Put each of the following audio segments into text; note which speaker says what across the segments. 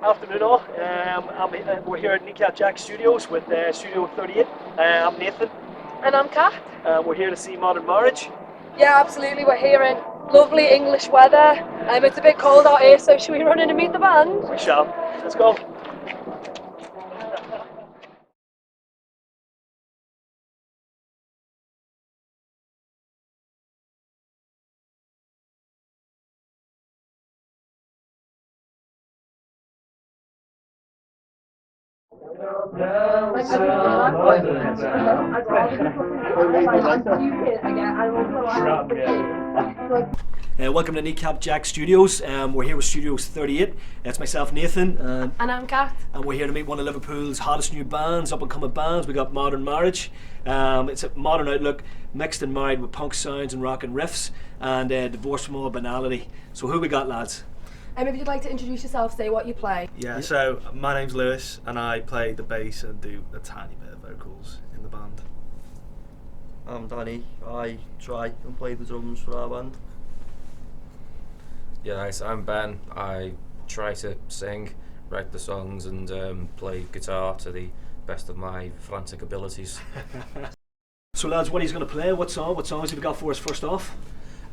Speaker 1: Afternoon all. We're here at Kneecap Jacks Studios with Studio 38. I'm Nathan.
Speaker 2: And I'm Kat.
Speaker 1: We're here to see Modern Marriage.
Speaker 2: Yeah, absolutely. We're here in lovely English weather. It's a bit cold out here, so should we run in and meet the band?
Speaker 1: We shall. Let's go. Welcome to Kneecap Jacks Studios. We're here with Studios 38. That's myself, Nathan.
Speaker 2: And I'm Kat.
Speaker 1: And we're here to meet one of Liverpool's hottest new bands, up and coming bands. We got Modern Marriage. It's a modern outlook, mixed and married with punk sounds and rock and riffs, and divorced from all banality. So who we got, lads?
Speaker 2: If you'd like to introduce yourself, say what you play.
Speaker 3: Yeah, so my name's Lewis and I play the bass and do a tiny bit of vocals in the band.
Speaker 4: I'm Danny. I try and play the drums for our band.
Speaker 5: Yeah, nice. I'm Ben. I try to sing, write the songs and play guitar to the best of my frantic abilities.
Speaker 1: So lads, what are you going to play? What songs have you got for us first off?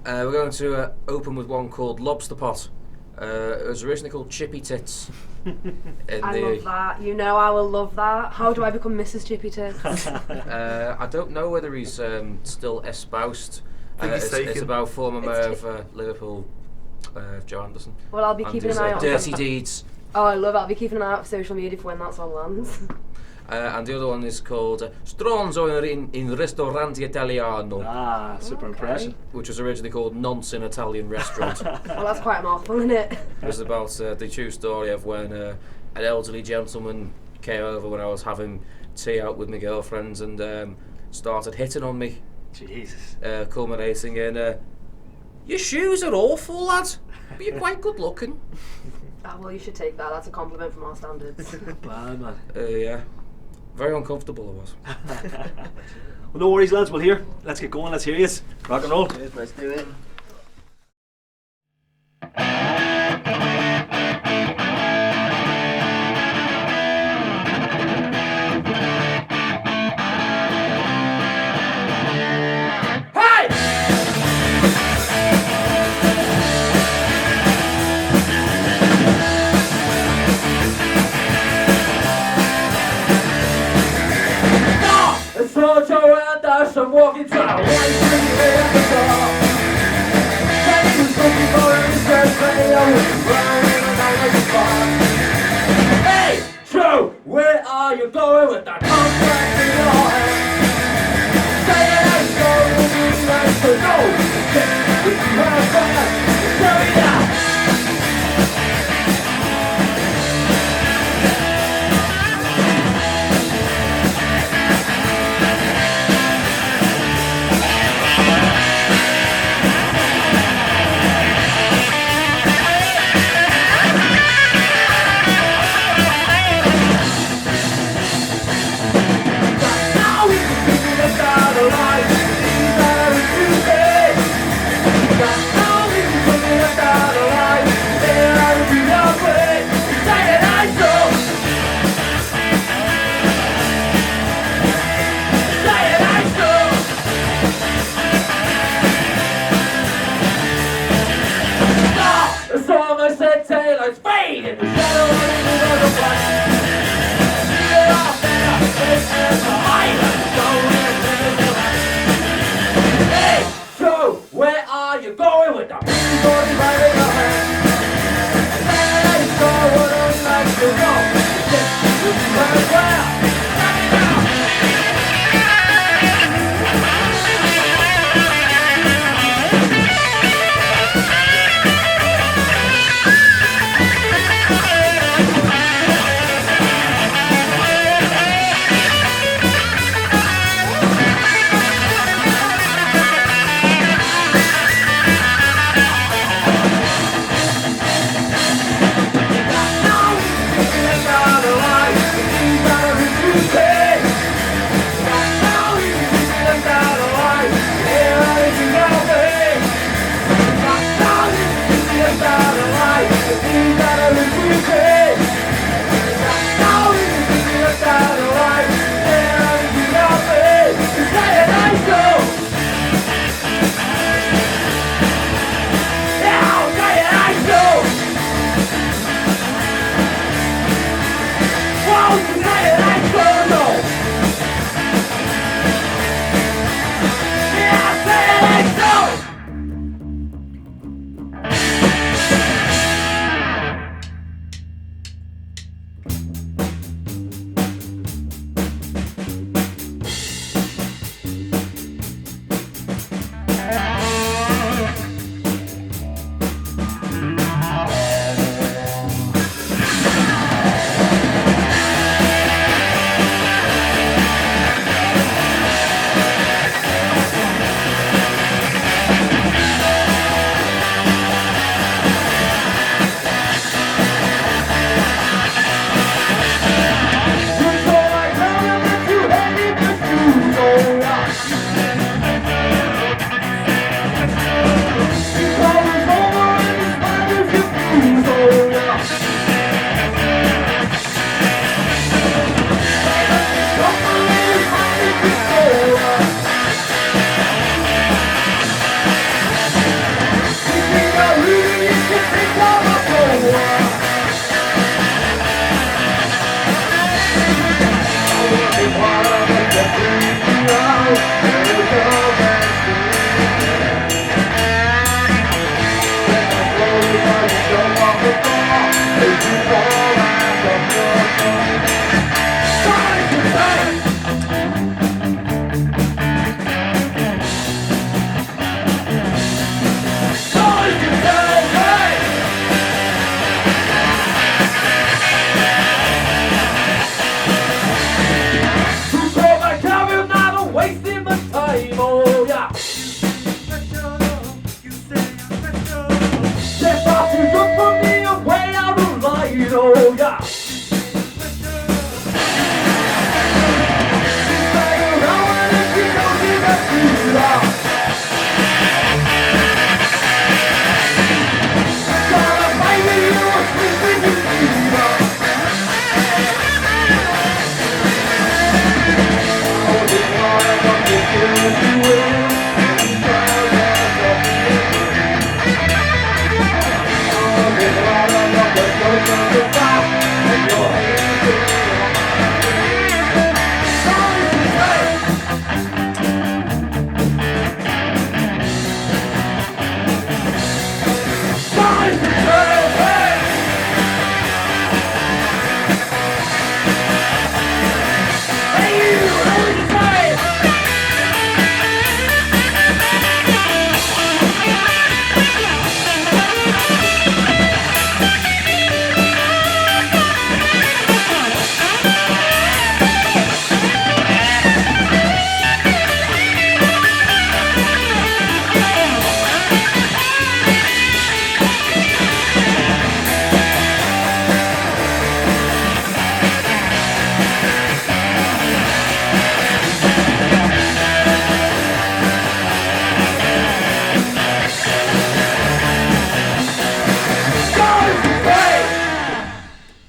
Speaker 5: We're going to open with one called Lobster Pot. It was originally called Chippy Tits.
Speaker 2: I love that. You know I will love that. How do I become Mrs. Chippy Tits?
Speaker 5: I don't know whether he's still espoused. It's about former mayor of Liverpool, Joe Anderson.
Speaker 2: Well, I'll be keeping an eye out.
Speaker 5: Dirty deeds.
Speaker 2: Oh, I love it. I'll be keeping an eye out for social media for when that song lands.
Speaker 5: And the other one is called Stronzo in Ristorante Italiano.
Speaker 1: Ah, super impressive.
Speaker 5: Which was originally called Nonce in Italian Restaurant.
Speaker 2: Well, that's quite a mouthful, isn't it?
Speaker 5: It was about the true story of when an elderly gentleman came over when I was having tea out with my girlfriends and started hitting on me.
Speaker 1: Jesus.
Speaker 5: Culminating in, your shoes are awful, lad, but you're quite good looking.
Speaker 2: Oh, well, you should take that. That's a compliment from our standards.
Speaker 1: Bad man.
Speaker 5: Yeah. Very uncomfortable it was.
Speaker 1: Well, no worries, lads. Well, here, let's get going. Let's hear you. Rock and roll.
Speaker 4: Cheers, let's do it.
Speaker 6: I'm walking trying to run through the door. Take you looking for a research radio, running around like a bar. Hey, Joe, where are you going with that contract in your hand? Say it as you go, and you like to know. If you have fun, tell me now.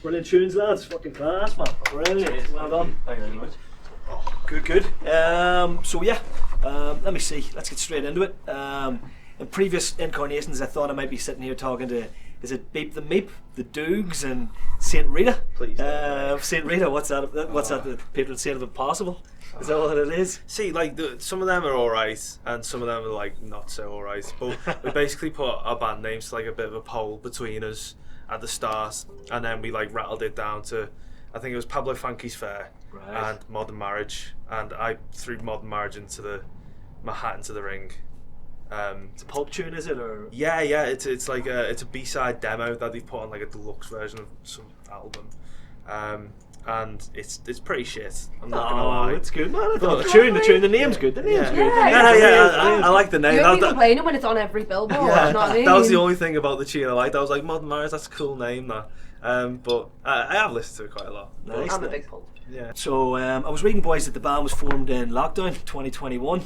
Speaker 1: Brilliant tunes, lads. Fucking class, man. Brilliant. Well done.
Speaker 4: Thank you very much.
Speaker 1: Good. So yeah, let me see. Let's get straight into it. In previous incarnations, I thought I might be sitting here talking to, is it Beep the Meep, the Doogs, and Saint Rita?
Speaker 3: Please.
Speaker 1: Saint Rita. What's that? What's that? The people say of impossible. Is that what it is?
Speaker 3: See, like some of them are alright, and some of them are like not so alright. But we basically put our band names to like a bit of a poll between us at the start, and then we like rattled it down to, I think it was Pablo Funky's Fair and Modern Marriage, and I threw Modern Marriage into my hat into the ring.
Speaker 1: It's a pulp tune, is it? Or
Speaker 3: Yeah, it's like it's a B-side demo that they've put on like a deluxe version of some album, and it's pretty shit. I'm not gonna lie.
Speaker 1: It's good, man. I thought the name's good. The name's good.
Speaker 3: I like the name.
Speaker 2: You won't be complaining when it's on every billboard.
Speaker 3: Yeah,
Speaker 2: You know what I mean?
Speaker 3: that was the only thing about the tune I liked. I was like, Modern Marriage, that's a cool name, that. But I have listened to it quite a lot.
Speaker 1: Nice.
Speaker 2: I'm a big pulp.
Speaker 3: Yeah.
Speaker 1: So I was reading, boys, that the band was formed in lockdown 2021.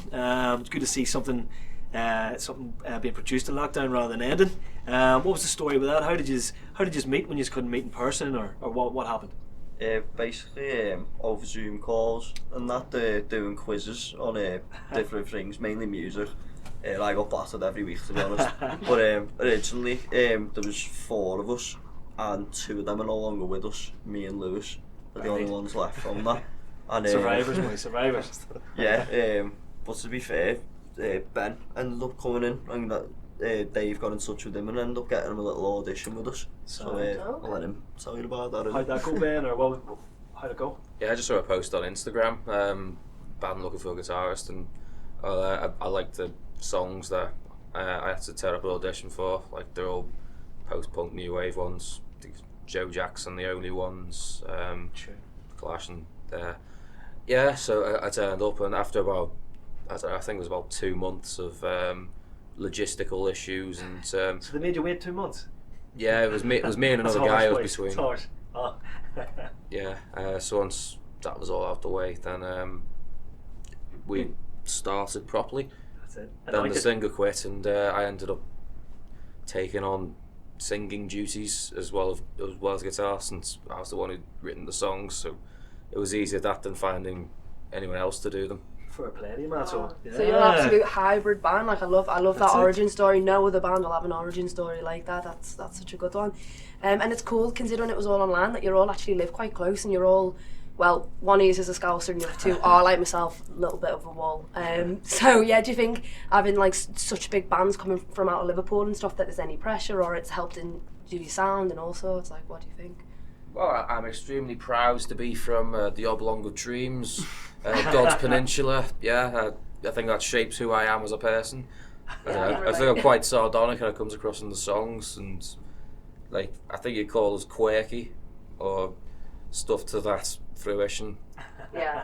Speaker 1: It's good to see something being produced in lockdown rather than ending. What was the story with that? How did you meet when you couldn't meet in person, or what happened?
Speaker 4: Basically, over Zoom calls and that, doing quizzes on different things, mainly music. I got battered every week, to be honest. But originally, there was 4 of us, and 2 of them are no longer with us. Me and Lewis are the only ones left from that. And,
Speaker 1: Survivors, boys, survivors.
Speaker 4: Yeah, but to be fair, Ben ended up coming in, and Dave got in touch with him and ended up getting him a little audition with us. So I'll let him tell you about that.
Speaker 1: How'd that go, Ben, or how'd it go?
Speaker 5: Yeah, I just saw a post on Instagram, band looking for a guitarist, and I liked the songs that I had to turn up an audition for. Like, they're all post-punk new wave ones. I think Joe Jackson, the only ones. Clash and yeah. So I turned up, and after about, I think it was about 2 months of logistical issues, and
Speaker 1: so they made you wait 2 months.
Speaker 5: Yeah, it was me and another guy I was between. Yeah, so once that was all out the way, then we started properly.
Speaker 1: That's it.
Speaker 5: Then the singer quit, and I ended up taking on singing duties as well as guitar, since I was the one who'd written the songs. So it was easier that than finding anyone else to do them.
Speaker 1: For plenty, man. So
Speaker 2: you're an absolute hybrid band. Like I love that origin story. No other band will have an origin story like that. That's such a good one. And it's cool considering it was all online that you all actually live quite close, and you're all, well, one is a Scouser and the other 2 are like myself, a little bit of a wall. So yeah, do you think having like such big bands coming from out of Liverpool and stuff that there's any pressure, or it's helped in do your sound and all sorts? Like, what do you think?
Speaker 5: Well, I'm extremely proud to be from the Oblong of Dreams, God's Peninsula. Yeah, I think that shapes who I am as a person. I think I'm quite sardonic, and it comes across in the songs, and like I think you call us quirky or stuff to that fruition.
Speaker 2: Yeah.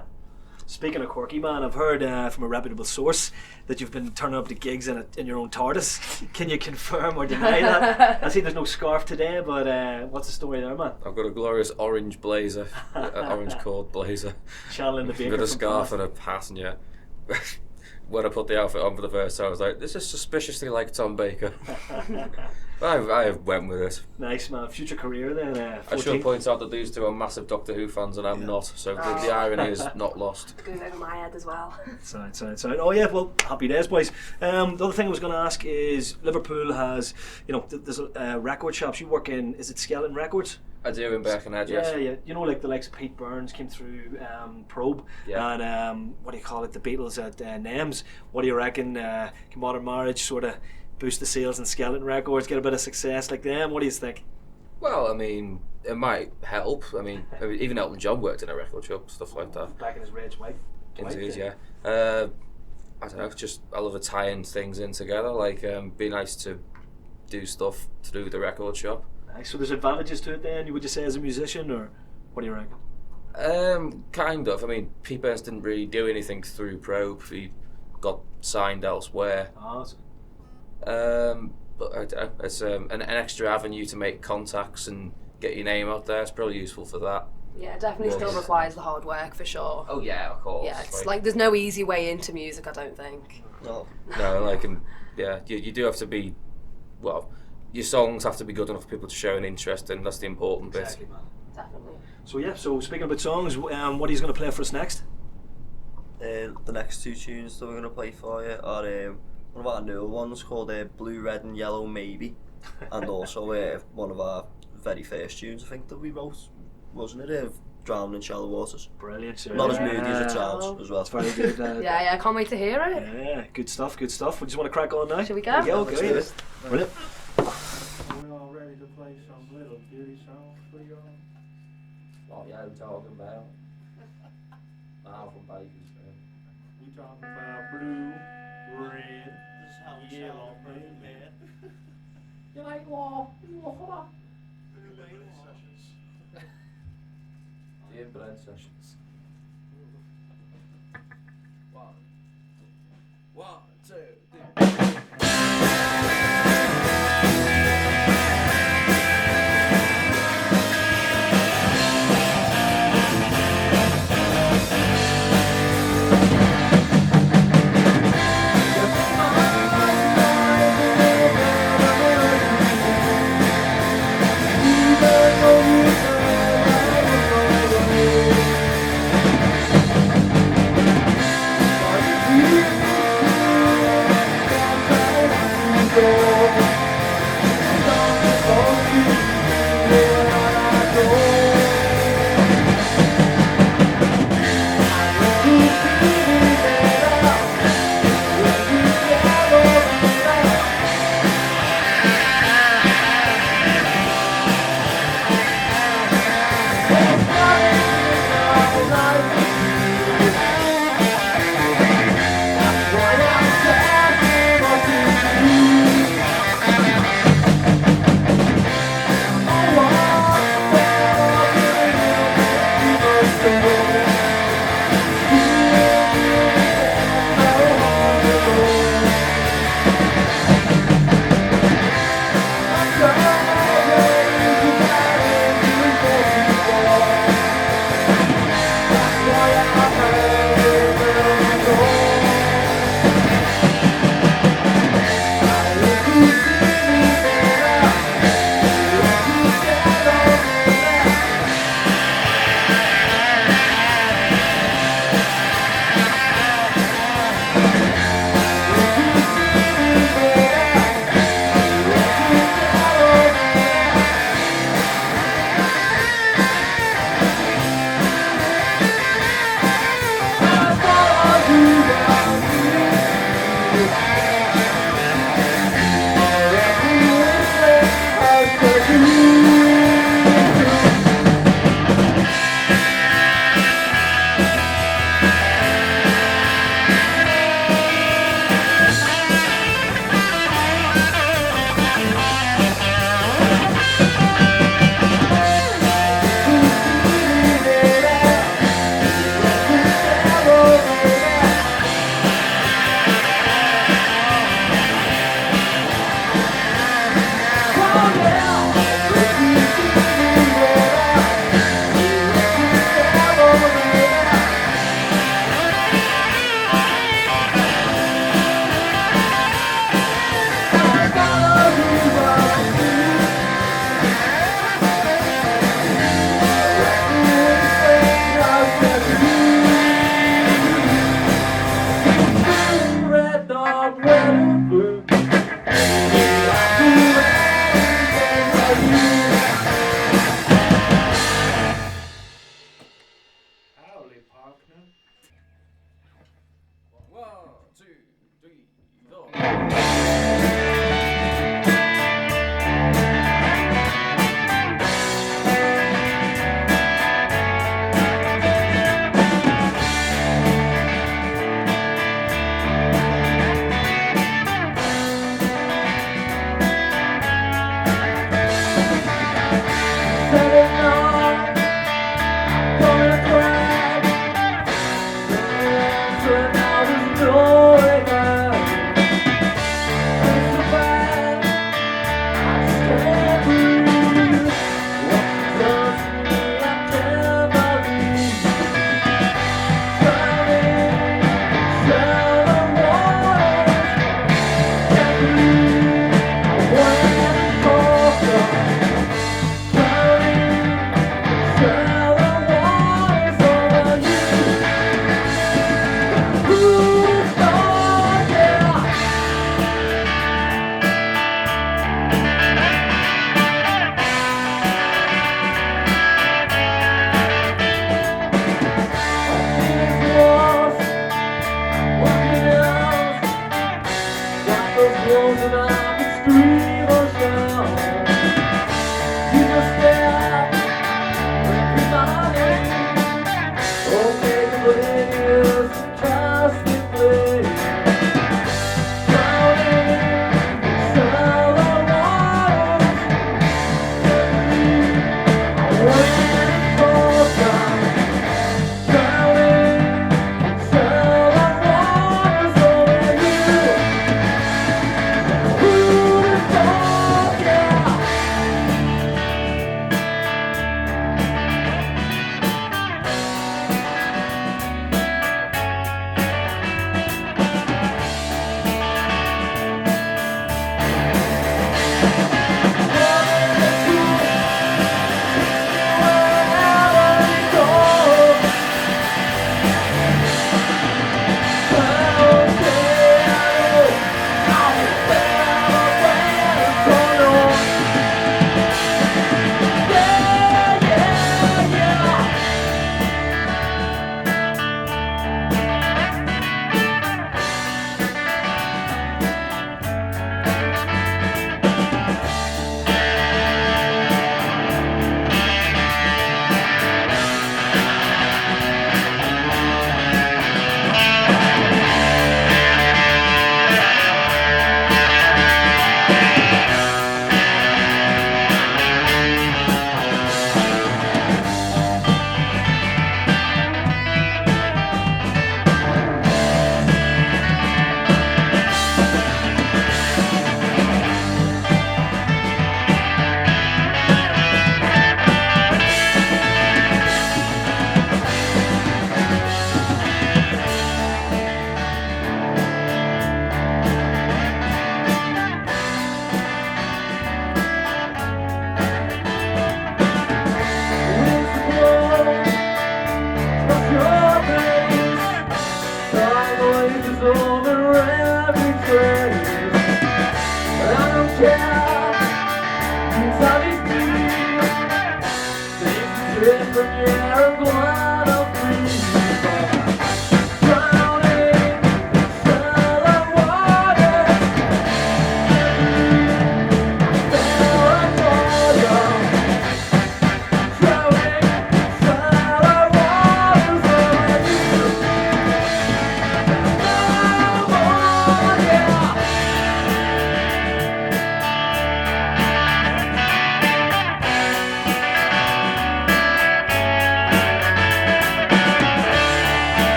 Speaker 1: Speaking of quirky, man, I've heard from a reputable source that you've been turning up to gigs in your own TARDIS. Can you confirm or deny that? I see there's no scarf today, but what's the story there, man?
Speaker 5: I've got a glorious orange blazer, orange cord blazer.
Speaker 1: Channeling the Baker.
Speaker 5: With a scarf and a hat, and yeah. When I put the outfit on for the first time, I was like, this is suspiciously like Tom Baker. I went with it.
Speaker 1: Nice, man. Future career then.
Speaker 5: I should point out that these 2 are massive Doctor Who fans, and I'm not, so the irony is not lost.
Speaker 2: Goes over my head as well.
Speaker 1: Sound. Oh yeah, well, happy days, boys. The other thing I was going to ask is, Liverpool has, there's record shops. You work in, is it Skeleton Records?
Speaker 5: I do in Birkenhead, yes.
Speaker 1: Yeah. You know, like the likes of Pete Burns came through Probe, and what do you call it, the Beatles at NEMS. What do you reckon? Can Modern Marriage sort of boost the sales in Skeleton Records, get a bit of success like them? What do you think?
Speaker 5: Well, I mean, it might help. I mean, even Elton John worked in a record shop, stuff like that.
Speaker 1: Back in his rage wife.
Speaker 5: Indeed, yeah. I don't know, I love tying things in together. Like, be nice to do stuff through the record shop.
Speaker 1: Nice. So there's advantages to it then, would you say, as a musician, or what do you reckon?
Speaker 5: Kind of. I mean, Pete Burns didn't really do anything through Probe. He got signed elsewhere. But I don't know, it's an extra avenue to make contacts and get your name out there. It's probably useful for that.
Speaker 2: Yeah, definitely still requires the hard work for sure.
Speaker 5: Oh yeah, of course.
Speaker 2: Yeah, it's like there's no easy way into music, I don't think.
Speaker 4: No.
Speaker 5: No, like, yeah, you do have to be, well, your songs have to be good enough for people to show an interest in. That's the important bit.
Speaker 1: Exactly, man.
Speaker 2: Definitely.
Speaker 1: So yeah, so speaking about songs, what are you going to play for us next?
Speaker 4: The next two tunes that we're going to play for you are one of our newer ones called Blue, Red and Yellow Maybe, and also one of our very first tunes I think that we wrote, wasn't it? Drowned in Shallow Waters.
Speaker 1: Brilliant.
Speaker 4: Not as moody as it sounds as well.
Speaker 1: That's very good.
Speaker 2: Yeah, I can't wait to hear it.
Speaker 1: Yeah, good stuff, good stuff. We just want to crack on now.
Speaker 2: Shall we go?
Speaker 1: Yeah,
Speaker 4: Let's do
Speaker 1: okay.
Speaker 4: it.
Speaker 1: Brilliant.
Speaker 6: We're all ready to play some little beauty songs for y'all.
Speaker 5: What are you talking about? Now from Bakersfield.
Speaker 6: We talking about blue, red, yellow, man.
Speaker 5: You like what? What? The inbred sessions.
Speaker 3: One, two, three.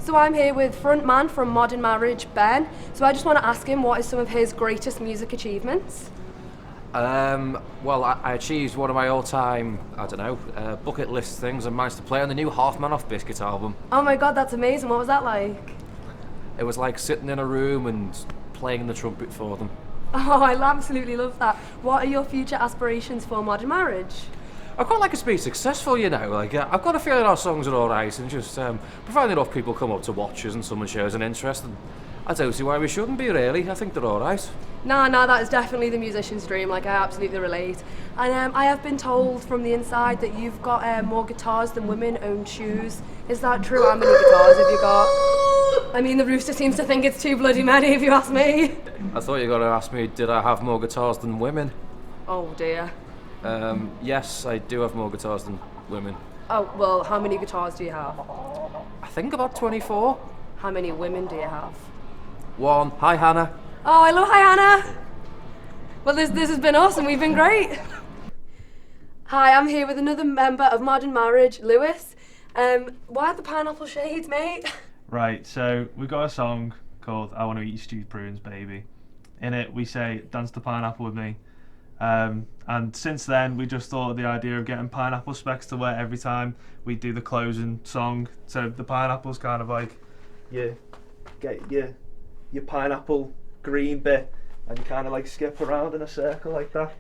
Speaker 2: So I'm here with frontman from Modern Marriage, Ben. So I just want to ask him what is some of his greatest music achievements?
Speaker 7: Well, I achieved one of my all-time, bucket list things and managed to play on the new Half Man Off Biscuit album.
Speaker 2: Oh my god, that's amazing. What was that like?
Speaker 7: It was like sitting in a room and playing the trumpet for them.
Speaker 2: Oh, I absolutely love that. What are your future aspirations for Modern Marriage?
Speaker 7: I'd quite like us to be successful, you know. I've got a feeling our songs are alright, and just providing enough people come up to watch us and someone shows an interest, and I don't see why we shouldn't be, really. I think they're alright.
Speaker 2: No, that is definitely the musician's dream. Like, I absolutely relate. And I have been told from the inside that you've got more guitars than women own shoes. Is that true? How many guitars have you got? I mean, the rooster seems to think it's too bloody many, if you ask me.
Speaker 7: I thought you were going to ask me, did I have more guitars than women?
Speaker 2: Oh dear.
Speaker 7: Yes, I do have more guitars than women.
Speaker 2: Oh, well, how many guitars do you have?
Speaker 7: I think about 24.
Speaker 2: How many women do you have?
Speaker 7: 1. Hi, Hannah.
Speaker 2: Oh, hello, hi Hannah. Well, this has been awesome. We've been great. Hi, I'm here with another member of Modern Marriage, Lewis. Why the pineapple shades, mate?
Speaker 3: Right, so we've got a song called I Want to Eat Your Stewed Prunes, Baby. In it, we say, dance the pineapple with me. And since then, we just thought of the idea of getting pineapple specs to wear every time we do the closing song. So the pineapple's kind of like, you get your pineapple green bit, and you kind of like skip around in a circle like that.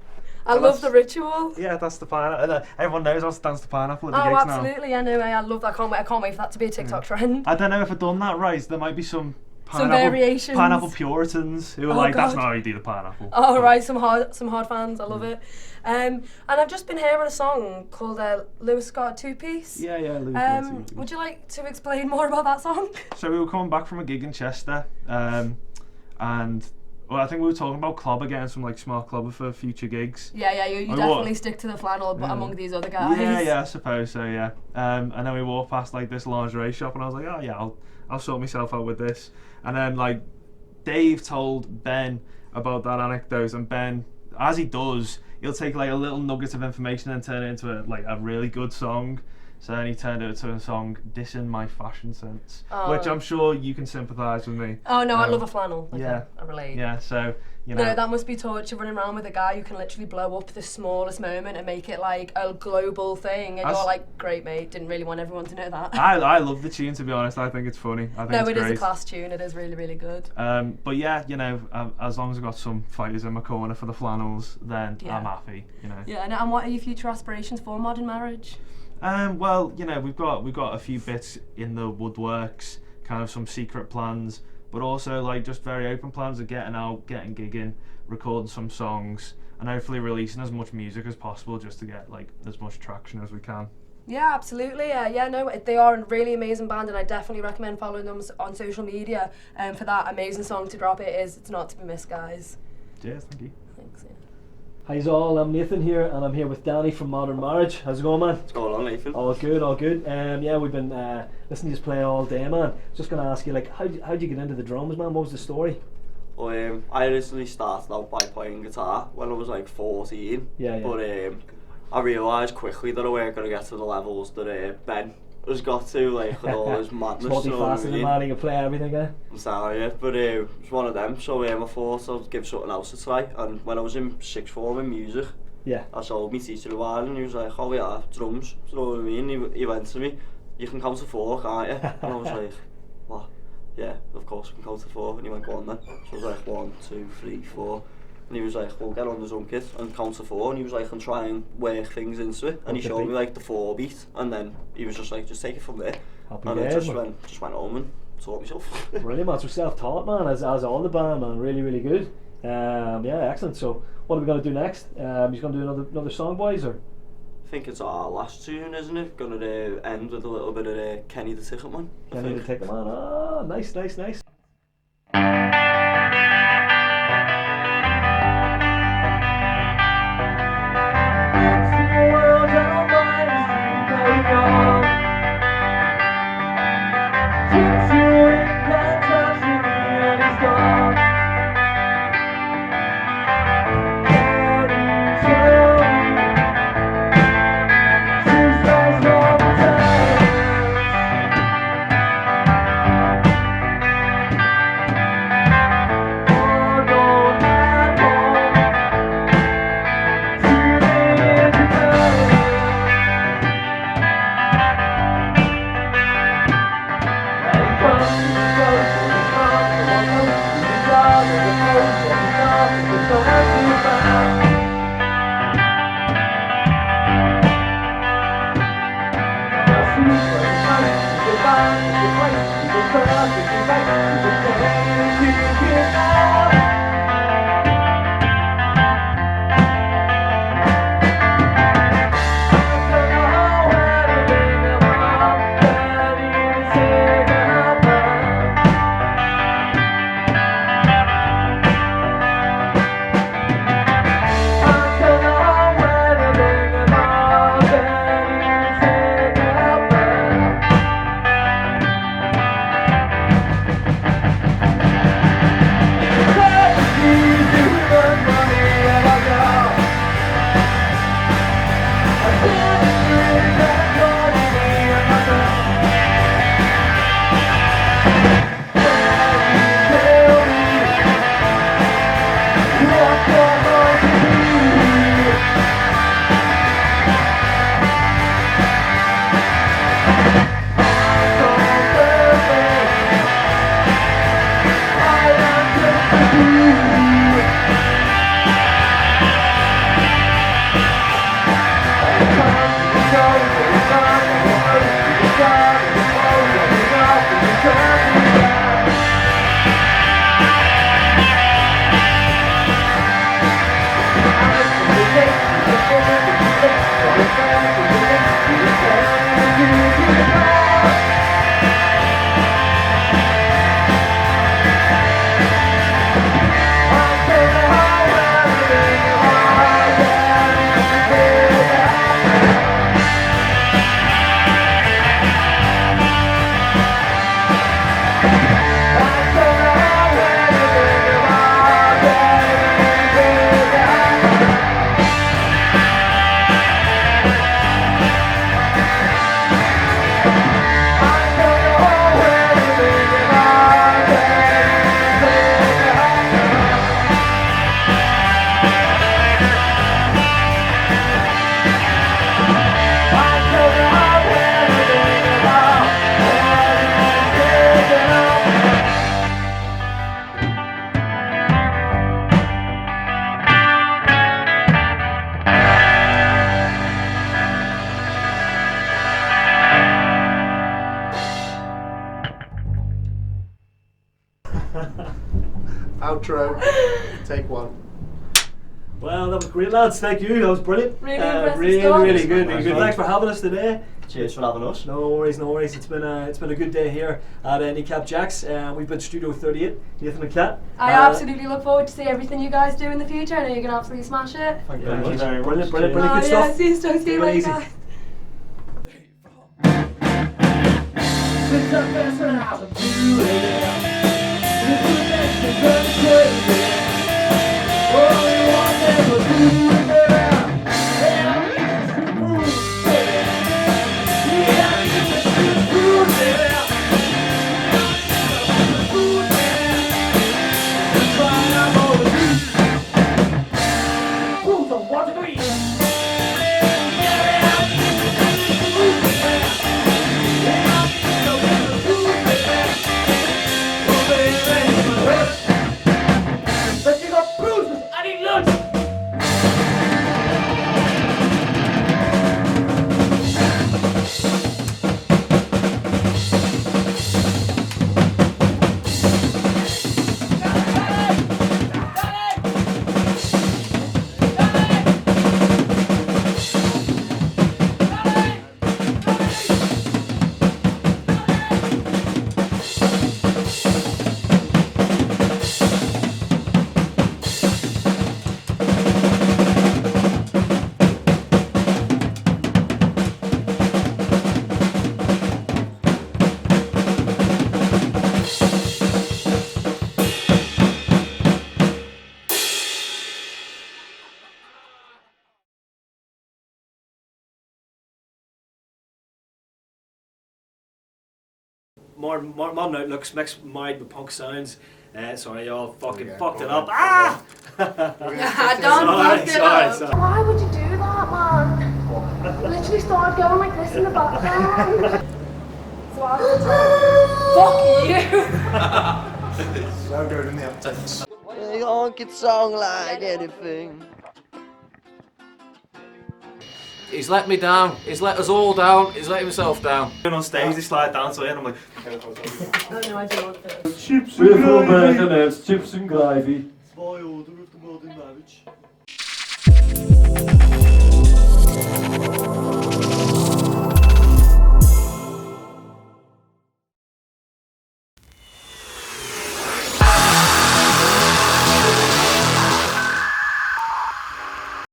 Speaker 2: I love the ritual.
Speaker 3: Yeah, that's the pineapple. And, everyone knows how to dance the pineapple at the
Speaker 2: Oh,
Speaker 3: gigs now.
Speaker 2: absolutely. I know. I love that. I can't wait for that to be a TikTok trend.
Speaker 3: I don't know if I've done that right. There might be some
Speaker 2: variations.
Speaker 3: pineapple Puritans who are
Speaker 2: Oh,
Speaker 3: like, that's
Speaker 2: God.
Speaker 3: not how you do the pineapple.
Speaker 2: Oh, right. Some hard fans. I love it. And I've just been hearing a song called Lewis Scott Two-Piece.
Speaker 3: Yeah, Lou.
Speaker 2: Would you like to explain more about that song?
Speaker 3: So we were coming back from a gig in Chester, and well, I think we were talking about clobber, getting some like smart clobber for future gigs.
Speaker 2: Yeah. You
Speaker 3: Oh,
Speaker 2: definitely
Speaker 3: what?
Speaker 2: stick to the flannel among these other guys.
Speaker 3: Yeah, I suppose so. Yeah. And then we walked past like this lingerie shop, and I was like, oh yeah, I'll sort myself out with this. And then like Dave told Ben about that anecdote, and Ben, as he does, he'll take like a little nugget of information and turn it into a really good song. So then he turned it into a song dissing my fashion sense, which I'm sure you can sympathise with me.
Speaker 2: Oh no, I love a flannel.
Speaker 3: Yeah.
Speaker 2: I relate.
Speaker 3: Yeah, so you know.
Speaker 2: No, that must be torture running around with a guy who can literally blow up the smallest moment and make it like a global thing, and you're like, great mate, didn't really want everyone to know that.
Speaker 3: I love the tune, to be honest. I think it's funny. I think
Speaker 2: no,
Speaker 3: it's
Speaker 2: it
Speaker 3: great.
Speaker 2: is a class tune. It is really, really good.
Speaker 3: But yeah, you know, as long as I've got some fighters in my corner for the flannels, then
Speaker 2: Yeah.
Speaker 3: I'm happy. You know.
Speaker 2: Yeah, and what are your future aspirations for Modern Marriage?
Speaker 3: Well, you know, we've got a few bits in the woodworks, kind of some secret plans, but also like just very open plans of getting out, getting gigging, recording some songs, and hopefully releasing as much music as possible just to get like as much traction as we can.
Speaker 2: Yeah, absolutely. They are a really amazing band, and I definitely recommend following them on social media for that amazing song to drop. It's not to be missed, guys.
Speaker 3: Cheers, thank you.
Speaker 2: Thanks. Yeah.
Speaker 1: Hi all, I'm Nathan here, and I'm here with Danny from Modern Marriage. How's it going, man?
Speaker 4: What's going on, Nathan?
Speaker 1: All good. Yeah, we've been listening to you play all day, man. Just gonna ask you, like, how'd you get into the drums, man? What was the story?
Speaker 4: Well, I originally started out by playing guitar when I was like 14.
Speaker 1: Yeah.
Speaker 4: But I realised quickly that I weren't going to get to the levels that Ben has got to, like, with all his madness.
Speaker 1: Multifaceted, man. You can play everything, eh?
Speaker 4: I'm sorry, yeah, but it was one of them, so I thought I'd give something else a try. And when I was in sixth form in music,
Speaker 1: Yeah.
Speaker 4: I told my teacher a while, and he was like, oh yeah, drums, do you know what I mean? He went to me, you can count to 4, can't you? And I was like, what? Yeah, of course we can count to 4. And he went, go on then. So I was like, 1, 2, 3, 4. And he was like, well, get on the drum kit and count to 4. And he was like, and try and work things into it. And he showed me like the 4 beat. And then he was just like, just take it from there.
Speaker 1: Happy
Speaker 4: And I
Speaker 1: days,
Speaker 4: just
Speaker 1: man.
Speaker 4: went home and taught myself.
Speaker 1: Brilliant, man. So self-taught, man, as all the band, man. Really, really good. Yeah, excellent. So what are we going to do next? You're going to do another song, boys, or?
Speaker 4: I think it's our last tune, isn't it? Gonna end with a little bit of Kenny the Ticket Man.
Speaker 1: Kenny the Ticket Man. Ah, nice.
Speaker 8: Outro. Take one.
Speaker 1: Well, that was great, lads. Thank you. That was brilliant.
Speaker 2: Really impressive
Speaker 1: really,
Speaker 2: stuff.
Speaker 1: really good. Really
Speaker 4: Nice
Speaker 1: good.
Speaker 4: one.
Speaker 1: Thanks for having us today.
Speaker 4: Cheers for having us.
Speaker 1: No worries, no worries. It's been a good day here at Kneecap Jacks. We've been Studio 38, Nathan and Kat.
Speaker 2: I absolutely look forward to see everything you guys do in the future. I know you're gonna absolutely smash it.
Speaker 1: Thank you
Speaker 4: Thank you very much.
Speaker 1: Brilliant, brilliant,
Speaker 2: Oh,
Speaker 1: brilliant. Good
Speaker 2: yeah,
Speaker 1: stuff.
Speaker 2: see you
Speaker 1: Take it
Speaker 2: later,
Speaker 1: easy.
Speaker 2: guys.
Speaker 6: Since I first went out of blue, this was next to turn crazy. Only one never do it. And I need to prove it. Yeah, I need to prove it. Prove it. I'm trying out all the truth. Proof of what to eat. But you got bruises, I need lunch!
Speaker 1: Modern outlooks mixed married with punk sounds. Sorry, y'all fucking fucked it up. Ah!
Speaker 2: Don't fuck it up.
Speaker 1: Sorry.
Speaker 9: Why would you do that, man? Literally started going like this in the background. So I was
Speaker 2: Fuck you!
Speaker 8: So good in the outtakes.
Speaker 4: You don't get song like anything.
Speaker 7: He's let me down. He's let us all down. He's let himself down.
Speaker 3: On stage, they slide down to it, and I'm like,
Speaker 2: Oh no, I don't want this.
Speaker 6: Chips and gravy.
Speaker 7: Chips and gravy.
Speaker 3: Zwei oder auf the modern marriage.